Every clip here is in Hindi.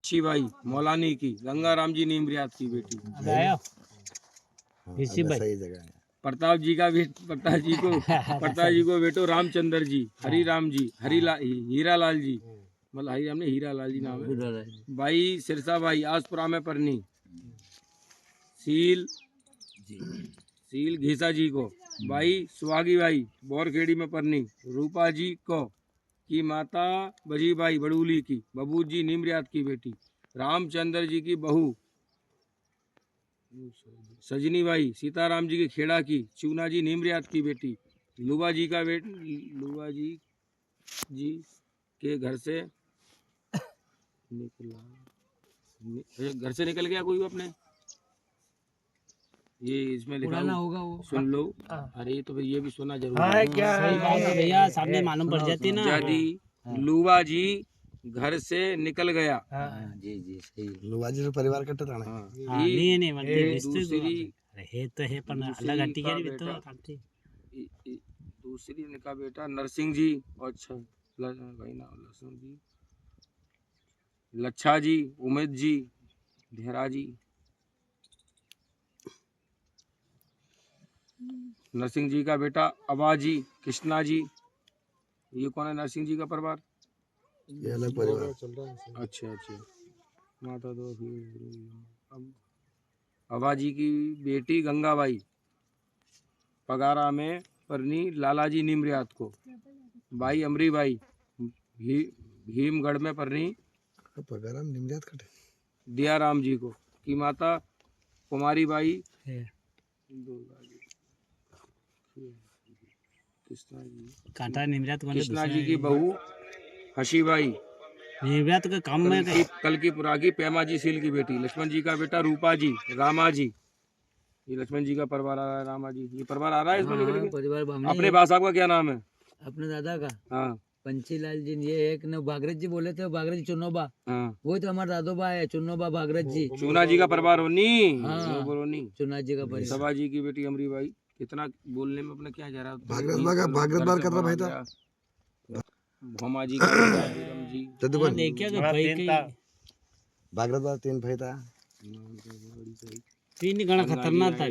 अच्छी बाई मौलानी की, गंगाराम जी नीमरियात की बेटी। सही जगह है। प्रताप जी को बेटो रामचंद्र जी, हरी राम जी, हीरा लाल जी, मतलब हरी राम ने हीरा लाल जी नाम है। बाई सिरसा बाई आसपुरा में परनी। सील घीसा जी को। बाई सुहागी बाई बोरखेड़ी में परनी। रूपा जी को की माता बजी बाई बड़ूली की, बबू जी नीमरियात की बेटी। रामचंद्र जी की बहू सजनी बाई सीताराम जी की खेड़ा की, चूना जी नीमरियात की बेटी। लुबा जी के घर से निकल गया कोई अपने, ये इसमें लिखा होगा वो, सुन लो। अरे तो ये भी सुना जरूर है क्या है भैया, सामने मालूम पड़ जाती ना। यदि लुबा जी घर से निकल गया। जी जी सही। लुबाजी से परिवार कट्टे था ना। नहीं मतलब दूसरी है तो है पर अलग हट्टी का भी तो बेटा- काटती। दूसरी इनका बेटा नरसिंह जी, और अच्छा भाई ना नरसिंह जी, लच्छा जी, उमेद जी, धेरा जी। नरसिंह जी का बेटा अबाजी, कृष्णा जी। ये कौन है नरसिंह जी का परिवार? ये अलग परिवार। अच्छा माता दो अबाजी की बेटी गंगाबाई पगारा में परनी लालाजी नीमरियात को। बाई अमरीबाई भीमगढ़ में परनी पगारा में निमरियात कटे। दियाराम जी को की माता कुमारी बाई कृष्णा जी की बहू हसीबाई निमरियात का काम में कल की पुरागी पेमा जी सील की बेटी। लक्ष्मण जी का बेटा रूपा जी, रामा जी। ये लक्ष्मण जी का परिवार आ रहा है, रामा जी ये परिवार आ रहा है इसमें निकल के। परिवार अपने भाई साहब का क्या नाम है? अपने दादा का हाँ पंचीलाल जी। ये एक न बागरत जी बोले थे, बागरत जी चुन्नोबा, हाँ वही तो हमारा दादोबा है, चुन्नोबा बागरत जी। चूना जी का परिवार होनी। हाँ। बोलोनी चुन्ना जी का परिवार। सभा जी की बेटी अमरी बाई। कितना बोलने में अपने क्या जा रहा है? भागरत बार कर रहा भाई था। भोमा जी का बेटा विक्रम जी। देखिए कि भाई की भागरत बार 3 भाई था। तीन गणा खतरनाक था,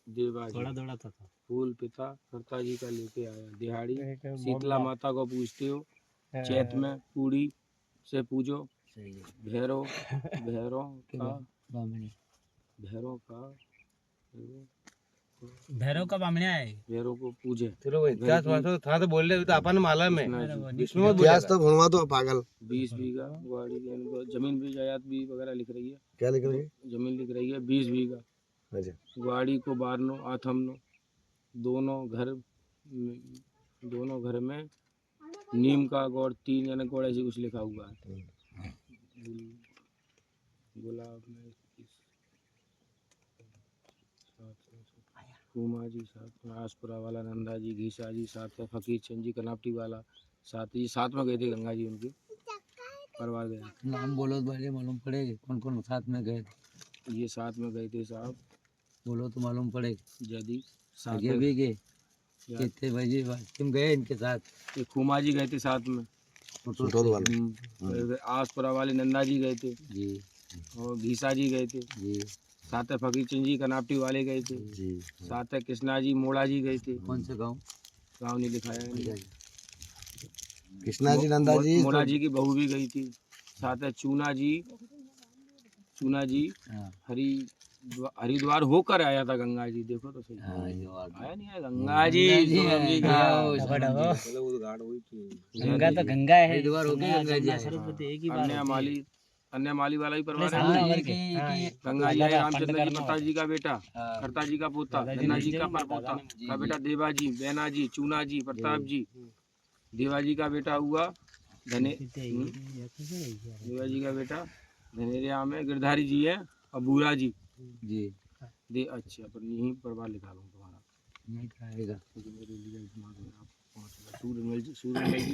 देवा जी थोड़ा था। फूल पिता करता जी का लेके आया। दिहाड़ी शीतला माता को पूजते हो, चैत में पूड़ी से पूजो। भैरव भैरव का बामणिया है, भैरव को पूजे। इतिहास था तो बोल रहे तो अपन मालूम है। इसमें इतिहास तो भूलवा तो पागल। 20 बीघा गाड़ी जमीन भी जायदाद भी वगैरह लिख रही है। क्या लिख रही है? जमीन लिख रही है 20 बीघा। अच्छा। गाड़ी को बारनो आथमनो दोनों घर में नीम का गौड़ 3 यानी गौड़ ऐसी कुछ लिखा हुआ है। गुलाब में कुमा जी साथ में, आसपुरा वाला नंदा जी, घीसा जी साथ में, फकीर चंद जी कनापटी वाला साथ ही साथ में गए थे। गंगा जी उनके परिवार गए। नाम बोलो तो भाई मालूम पड़ेगा कौन कौन साथ में गए थे। ये साथ में गए थे साहब, बोलो तो मालूम पड़ेगा। यदि आगे भी गए कितने बजे तुम गए इनके साथ? ये खुमा जी गए थे साथ में। आसपुरा वाले नंदा जी गए थे जी, और घीसा जी गए थे जी, साथ है। फकीर चंद जी कनापटी वाले गए थे जी। साथ है। कृष्णा जी मोड़ा जी गए थे। कौन से गाँव? गाँव नहीं लिखाया है। कृष्णा जी नंदा जी मोड़ा जी की बहू भी गई थी साथ है। चूना जी हाँ। हरिद्वार होकर आया था। गंगा जी देखो तो सही आया नहीं है। गंगा जी गंगा तो गंगा है, हरिद्वार होके गंगा जी आए। एक ही बार अन्य माली वाला भी परिवार है। गंगा गंगा जी रामचंद्र जी प्रताप जी का बेटा, करता जी का पोता, धन्ना जी का परपोता का बेटा देवा जी, बैना जी, चूना जी, प्रताप जी। देवा जी का बेटा हुआ देवा जी का बेटा धनेरिया में गिरधारी जी है, और बूरा जी जी। अच्छा पर यही परिवार लिखा लूँ तुम्हारा नहीं खाएगा। सूरजमल जी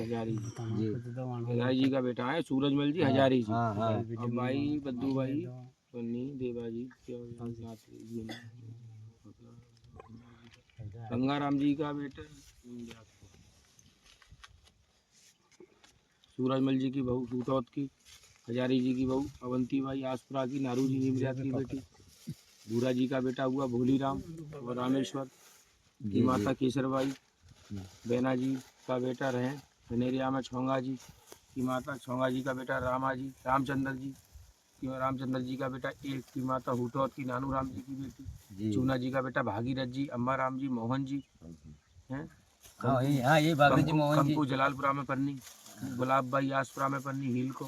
हजारी जी, गिरधारी जी का बेटा है सूरजमल जी हजारी जी। और भाई बद्दू भाई पन्नी देवा जी गंगाराम जी का बेटा सूरजमल जी की बहू सूतौत की, हजारी जी की बहू अवंती बाई आसपुरा की, नारू जी निमरियात की बेटी, भूरा जी का बेटा हुआ भोली राम और रामेश्वर की माता केसरबाई, बेना जी का बेटा रहे धनेरिया में छोंगा जी की माता, छोंगा जी का बेटा रामा जी, रामचंद्र जी की, रामचंद्र जी का बेटा एक की माता हुटौत की नानू राम जी की बेटी, चूना जी का बेटा भागीरथ जी, अम्बा राम जी, मोहन जी हैं, हाँ ये बाबू जी मोहन जी कंकू जलालपुरा में पन्नी, गुलाब बाई आसपुरा में पन्नी हील को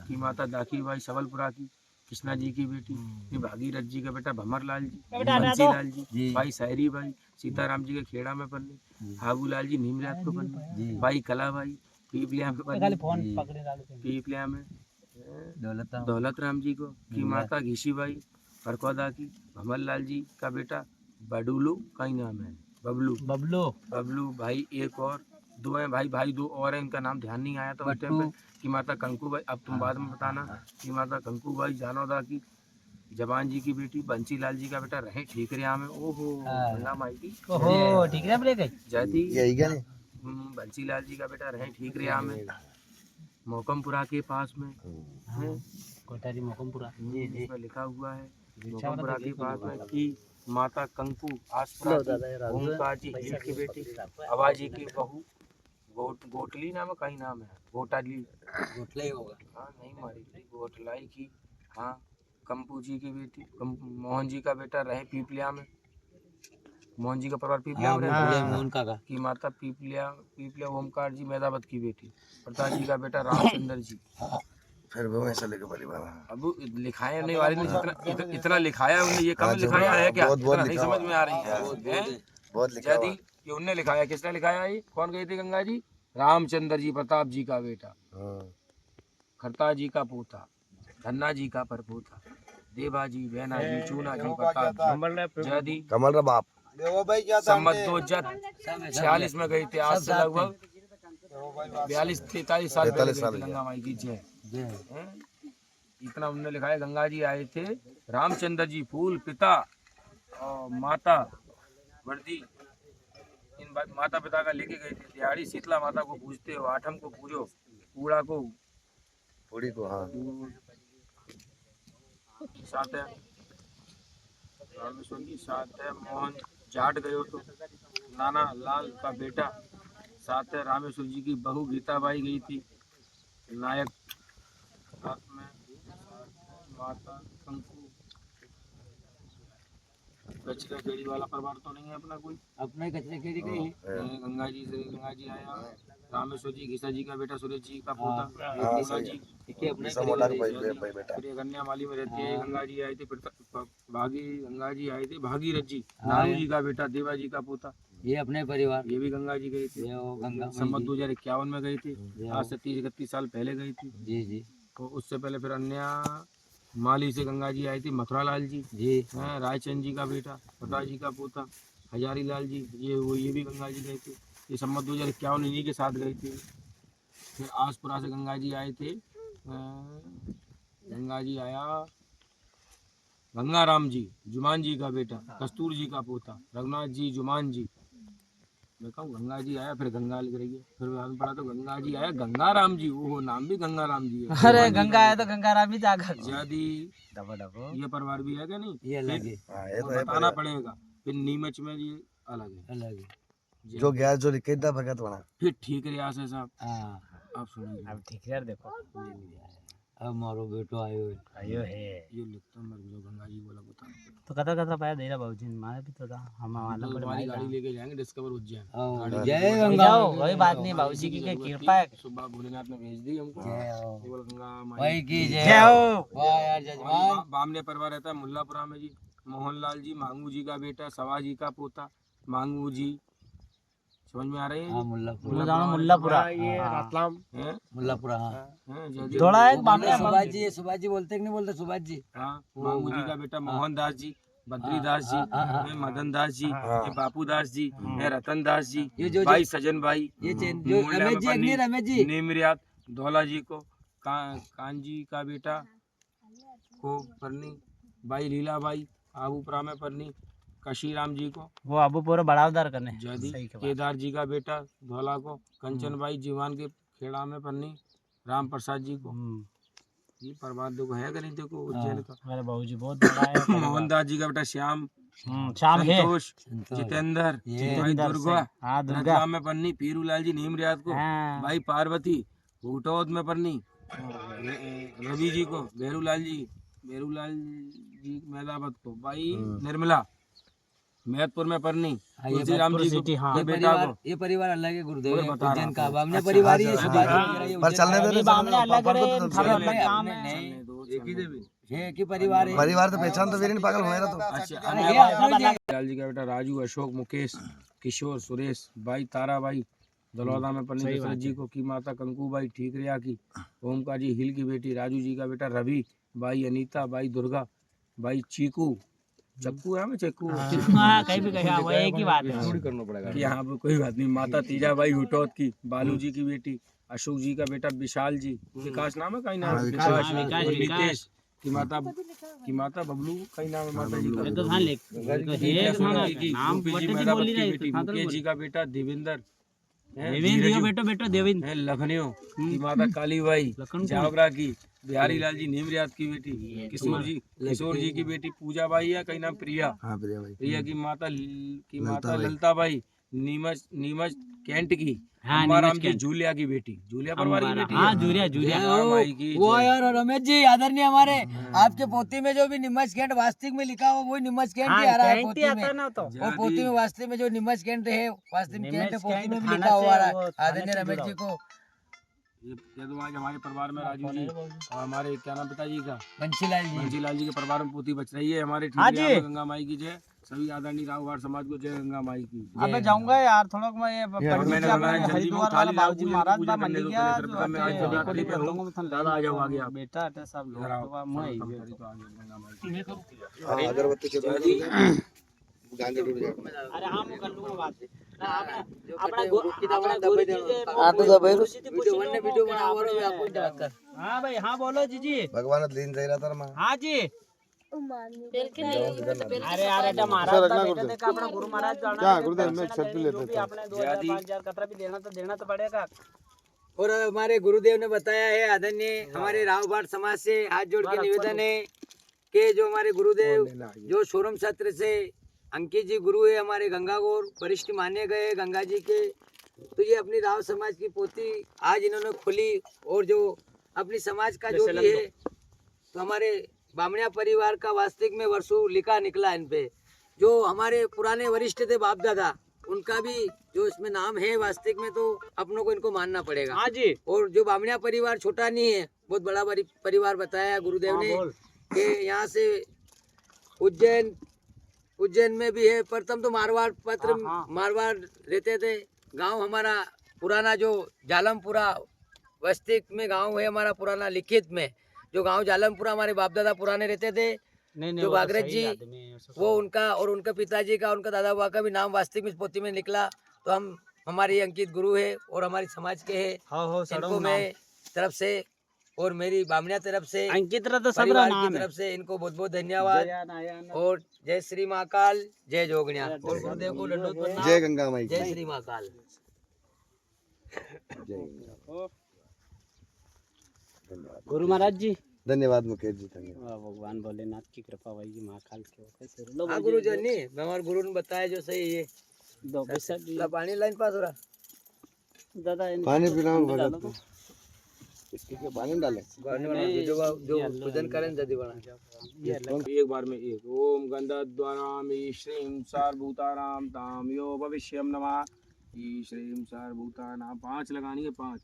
की माता दाकी बाई सबलपुरा की, कृष्णा जी की बेटी, ये भागीरथ जी का बेटा भंवर लाल जी, बंसी लाल जी, भाई सायरी बाई सीताराम जी के खेड़ा में पन्नी, हाबू लाल जी नीमरियात को पन्नी, भाई कला बाई पीपलिया में पन्नी, पीपलिया में दौलत राम जी को की माता घीसी बाई फरकौदा की, भंवर लाल जी का बेटा बडूलू का ही नाम है बबलू, बबलू भाई एक और दो हैं भाई दो और हैं, इनका नाम ध्यान नहीं आया तो उस टाइम पे, की माता कंकू बाई, अब तुम बाद में बताना, की माता कंकू बाई जानौदा की, जवान जी की बेटी बंसी लाल जी का बेटा रहे ठीकरिया में, ओहो गंगा माई की जयती, यही क्या नहीं बंसी लाल जी का बेटा रहे ठीकरिया में, मोकमपुरा के पास में है, कोटारी मोकमपुरा इसमें लिखा हुआ है मोकमपुरा के पास में की माता कंकू आसपुरा की, ओमकार जी हिल की बेटी, आवाजी की बहू गोटली नाम है, कहीं नाम है गोटाली, गोटला होगा हाँ नहीं मारी थी गोटलाई की, हाँ कंपू जी की बेटी, मोहन जी का बेटा रहे पीपलिया में, मोहन जी का परिवार पीपलिया में रहता है, की माता पीपलिया ओमकार जी मैदावत की बेटी, प्रताप जी का बेटा रामचंद्र जी, फिर वो ऐसा लेके परिवार अब लिखाया नहीं वाले ने जितना इतना लिखाया उन्हें, ये कम लिखाया है क्या, बहुत इतना नहीं लिखा समझ में आ रही है, बहुत लिखा हुआ। ये उनने लिखाया, किसने लिखाया, ये कौन गई थी गंगा जी, रामचंद्र जी प्रताप जी का बेटा, हाँ। खरता जी का पोता, धन्ना जी का परपोता, देवा जी, बेना जी, चूना जी, प्रताप जी, जयदी कमल रा बाप सम्मत 2046 में गई थी, आज से लगभग 42-43 साल पहले गई थी गंगा माई की जय। हैं? इतना उन्होंने लिखा है, गंगा जी आए थे, रामचंद्र जी फूल पिता और माता वर्दी, इन माता पिता का लेके गए थे, दिहाड़ी शीतला माता को पूजते हो, आठम को पूजो, कूड़ा को पूरी को हाँ साथ है, रामेश्वर जी साथ है, मोहन जाट गए हो तो नाना लाल का बेटा साथ है, रामेश्वर जी की बहू गीताबाई गई थी, नायक साथ में, माता कंकू, कचरा केड़ी वाला परिवार तो नहीं है अपना कोई, अपने कचरे खेड़ी गई गंगा जी आया, रामेश्वर जी घिसा जी का बेटा सुरेश जी का पोता, गंगा जी अपने बेटा फिर कन्या माली में रहती है, गंगा जी आए थे, गंगा जी आए थे, भागीरथ जी नारू जी का बेटा, देवा जी का पोता, ये अपने परिवार, ये भी गंगा जी गए थे, ये वो गंगा संवत 2051 में गई थी, आज से 30-31 साल पहले गई थी, जी तो उससे पहले फिर अन्य माली से गंगा जी आई थी, मथुरा लाल जी हैं, रायचंद जी का बेटा, प्रताप जी का पोता, हजारी लाल जी, ये भी गंगा जी गए थे, ये संवत 2051 इन्हीं के साथ गई थी। फिर आसपुरा से गंगा जी आए थे, गंगा जी आया, गंगाराम जी जुमान जी का बेटा, कस्तूर जी का पोता, रघुनाथ जी जुमान जी, मैं कहूँ गंगा जी आया, फिर गंगा लिख रही है, फिर मैं पढ़ा तो गंगा जी आया, गंगाराम जी, वो नाम भी गंगाराम जी है, अरे गंगा है तो गंगाराम ही जागा ज्यादा ये परिवार भी है क्या नहीं, ये अलग है, ये तो है बताना पड़ेगा, फिर नीमच में ये अलग है, अलग है, जो गया जो लिखे था भगत बना फिर ठीक रियास है साहब, हाँ आप सुनिए, अब ठीक है यार, देखो अब मारो बेटो आयो आयो है ये लिखता हूँ, जो गंगा जी बोला बता, तो कतरा पाया दे रहा बाबूजी, मारे भी तो था, हम मालूम पड़े हमारी गाड़ी लेके जाएंगे डिस्कवर उज्जैन, हाँ, जय गंगा जाओ, कोई बात नहीं, बाबूजी की कृपा है, सुबह भोलेनाथ ने भेज दी हमको, जय हो केवल गंगा माई भाई की जय जय हो। वाह यार जजमान, बामने परिवार रहता है मुल्लापुरा में जी, मोहनलाल जी मांगू जी का बेटा, सवा जी का पोता, मांगू जी, समझ में आ रही है, हाँ मुल्लापुरा, मुल्लापुरा ये रतलाम है, मुल्लापुरा हाँ, जयदेव थोड़ा एक बामने सुभाष जी बोलते कि नहीं बोलते सुभाष जी, हाँ, मांगू जी का बेटा मोहनदास जी, बद्रीदास जी, मदन दास जी, बापू दास जी, रतन दास जी, ये जो भाई सजन भाई, ये जो रमेश जी अग्नि रमेश जी, निमरियात धौला जी को, कांजी का बेटा को परनी, भाई लीलाबाई आबूपुरा में परनी, कशीराम जी को, वो अबू पूरा बड़ावदार करने जयदी सही के बात। केदार जी का बेटा धौला को, कंचन बाई जीवान के खेड़ा में पन्नी, राम प्रसाद जी को, ये परमात्मा देखो है कि नहीं देखो उज्जैन का। हमारे बाबूजी बहुत बड़ा है। मोहनदास जी का बेटा श्याम, शाम है। संतोष, जितेंद्र, भाई दुर्गा, हाँ दुर्गा। रतलाम में पन्नी, पीरूलाल जी नीम रियाद को, हाँ। भाई पार्वती भूटौद में पन्नी, रवि जी को, बेरूलाल जी मैदावत को, भाई निर्मला मैदपुर में पन्नी, तुलसीराम जी को, हाँ। के बेटा को। ये परिवार अलग है गुरुदेव, वही बता उज्जैन का रहा हूँ। बामने परिवार ही है, सब पर चलने दे ये बामने अलग है, थारा अलग काम है। चलने दो, चलने दो। एक ही परिवार है। परिवार तो पहचान तो फिर नहीं पागल होएगा तो अच्छा ये लाल जी का बेटा राजू, अशोक, मुकेश, किशोर, सुरेश, भाई ताराबाई दलौदा में पन्नी, दशरथ जी को, की माता कंकूबाई ठीकरिया की, ओमकार जी हिल की बेटी, राजू जी का बेटा रवि, भाई अनीता, भाई दुर्गा, भाई चीकू, चक्कू है मैं चक्कू हाँ, कहीं भी कहीं वो एक ही बात है। करना पड़ेगा। कि यहाँ पे कोई बात नहीं। माता तीजा भाई हुटौत की, बालू जी की बेटी, अशोक जी का बेटा विशाल जी, विकास नाम है, कहीं नाम है विकास, विकास, और विकास। नितेश की माता बबलू, कहीं नाम है माता जी का, ये तो हाँ लिख ये सोनल जी की, नाम गोपी जी बटे जी मैदावत बोली की रही बेटी, तो मुकेश जी का बेटा देवेंद्र, देवेंद्र बेटो बेटो देवेंद्र है लखनऊ की माता कालीबाई, जावरा की बिहारी लाल जी नीमरियाद की बेटी, किशोर जी की बेटी पूजा बाई है, कहीं नाम प्रिया, हाँ प्रिया भाई प्रिया की माता ललता बाई, नीमच कैंट की, हाँ, अम्बाराम नीमच की, कैंट। जूलिया की बेटी, जूलिया परिवार की बेटी हाँ है। जूरिया जूरिया हाँ, माई की वो जय। यार रमेश जी आदरणीय हमारे आपके पोती में जो भी निमच कैंट वास्तविक में लिखा हो वही निमच कैंट ही आ रहा है पोती में। ना तो वो पोती में वास्तविक में जो निमच कैंट है वास्तविक कैंट है निमच पोती कैंट में भी थाना लिखा हुआ से है। वो आदरणीय थाने से रमेश जुड़ा जी को ये तो आज हमारे परिवार में राजू जी और हमारे क्या नाम पिताजी का बंशीलाल जी बंसीलाल जी के परिवार में पोती बच रही है हमारे। हाँ ठीक है, जी। गंगा माई की जय। सभी आदरणीय राहुवार समाज को जय गंगा माई की। अब मैं जाऊंगा यार थोड़ा मैं ये पंडित मैंने जी बनाया अपने जल्दी में हरिद्वार थाली वाला लाओ, बाबूजी पूजा महाराज पूजा बा करने मंडी दो गया पहले सिर्फ मैं आज जो नवरात्रि पे हूँ। दादा आ जाओ आगे आप। बेटा अटे सब लोग इधर आओ। तो मैं ही करी तो आगे गंगा माई की। हाँ, अगरबत्ती के बाद गांजे टूट जाए अरे हाँ मैं कर लूंगा बात अपना गुरु जी से हाँ, तो दबाई लो। वीडियो बना हुआ है आपको बात कर। हाँ भाई हाँ बोलो जी भगवान लीन सही रहता ना हाँ जी अरे यार बेटा महाराज का बेटा देखा अपना गुरु महाराज जाना क्या गुरुदेव मैं सेल्फी लेते थे अपने 2000 कतरा भी देना तो पड़ेगा। और हमारे गुरुदेव ने बताया है आदरणीय हमारे रावभाट समाज से हाथ जोड़ के निवेदन है कि जो हमारे गुरुदेव जो सोरम क्षेत्र से अंकित जी गुरु है हमारे गंगा गौर वरिष्ठ माने गए गंगा जी के, तो ये अपनी राव समाज की पोती आज इन्होंने खोली और जो अपनी समाज का जो भी है तो हमारे बामणिया परिवार का वास्तविक में वर्षों लिखा निकला इन पे। जो हमारे पुराने वरिष्ठ थे बाप दादा उनका भी जो इसमें नाम है वास्तविक में तो अपनों को इनको मानना पड़ेगा। हाँ जी और जो बामणिया परिवार छोटा नहीं है बहुत बड़ा परिवार बताया गुरुदेव ने कि यहाँ से उज्जैन में भी है। प्रथम तो मारवाड़ पत्र मारवाड़ रहते थे। गांव हमारा पुराना जो जालमपुरा वास्तविक में गांव है हमारा पुराना लिखित में जो गांव जालमपुरा हमारे बाप दादा पुराने रहते थे। जो बागरज जी वो उनका और उनके पिताजी का उनका दादा बुआ का भी नाम वास्तविक में पोती में निकला। तो हम हमारे अंकित गुरु है और हमारी समाज के है इनको मैं तरफ से और मेरी बामणिया तरफ से अंकित तो सब परिवार नाम की है। तरफ से इनको बहुत बहुत धन्यवाद और जय श्री महाकाल जय जोगणिया और गुरुदेव को दंडोत प्रणाम। जय गंगा माई जय श्री महाकाल। गुरु महाराज जी धन्यवाद मुकेश जी धन्यवाद। भगवान भोलेनाथ की कृपा होगी महाकाल की कैसे लो हाँ गुरु जी नहीं हमारे गुरु ने बताया जो सही है। दो पैसा ला पानी लाइन पास हो रहा दादा पानी पिलाओ भगत को। इसके के पानी डाले जो पूजन करें जल्दी बना एक बार में एक ओम गंधद्वारामि श्रीं सर्वभूतानां ताम यो भविष्यं नमः ई श्रीं सर्वभूतानां 5 लगानी है 5।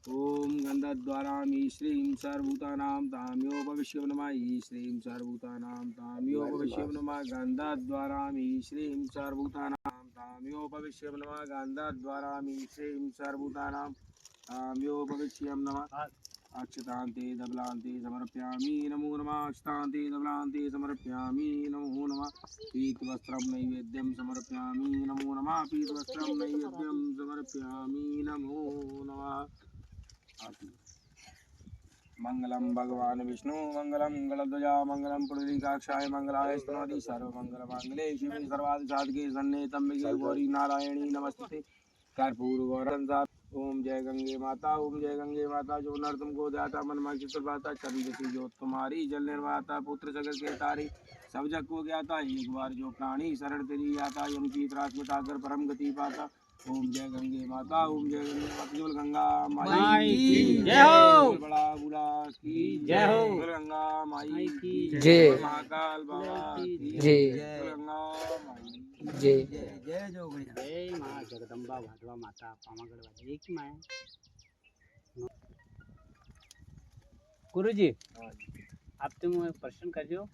ओम गंधद्वारामि श्रीं सर्वभूतानां ताम यो भविष्यं नमः ई श्रीं सर्वभूतानां ताम यो भविष्यं नमः गंधद्वारामि श्रीं सर्वभूतानां ताम यो भविष्यं नमः गंधद्वारामि श्रीं सर्वभूतानां ताम यो भविष्यं नमः अक्षतान्ते दबलान्ते समर्पयामि नमो नमः अक्षतान्ते दबलान्ते समर्पयामि नमो नमः पीतवस्त्रं नैवेद्यं समर्पयामि नमो नमः पीतवस्त्रं नैवेद्यं समर्पयामि नमो नमः। मंगलम भगवान विष्णु मंगलम गणध्वजा मंगलम पुंडरीकाक्षाय मंगलाय स्तनोति सर्वमंगलमांगल्ये शिवे सर्वार्थ साधके शरण्ये त्र्यंबके गौरी नारायणी नमस्ते कर्पूर गौरम ओम जय गंगे माता, ओम जय गंगे माता, जो नर तुमको दाता मन मा चित्रपाता, चंद्र सी जो तुम्हारी, जल निर्वाता, पुत्र सगर के तारी, सब जग को ज्ञाता, एक बार जो प्राणी शरण तेरी आता, यम की त्रास मिटाकर परम गति पाता। ओम जय गंगे माता, ओम जय गंगे माता, जो गंगा माई की जय हो। बोल बड़ा बुला की जय हो। बोल गंगा माई की जय। बोल महाकाल बाबा की जय। बोल गंगा माई की। जय जय माँ जगदम्बा भादवा माता पावागढ़ वाली एक ही माँ है। गुरु जी, आप तुम प्रश्न कर जो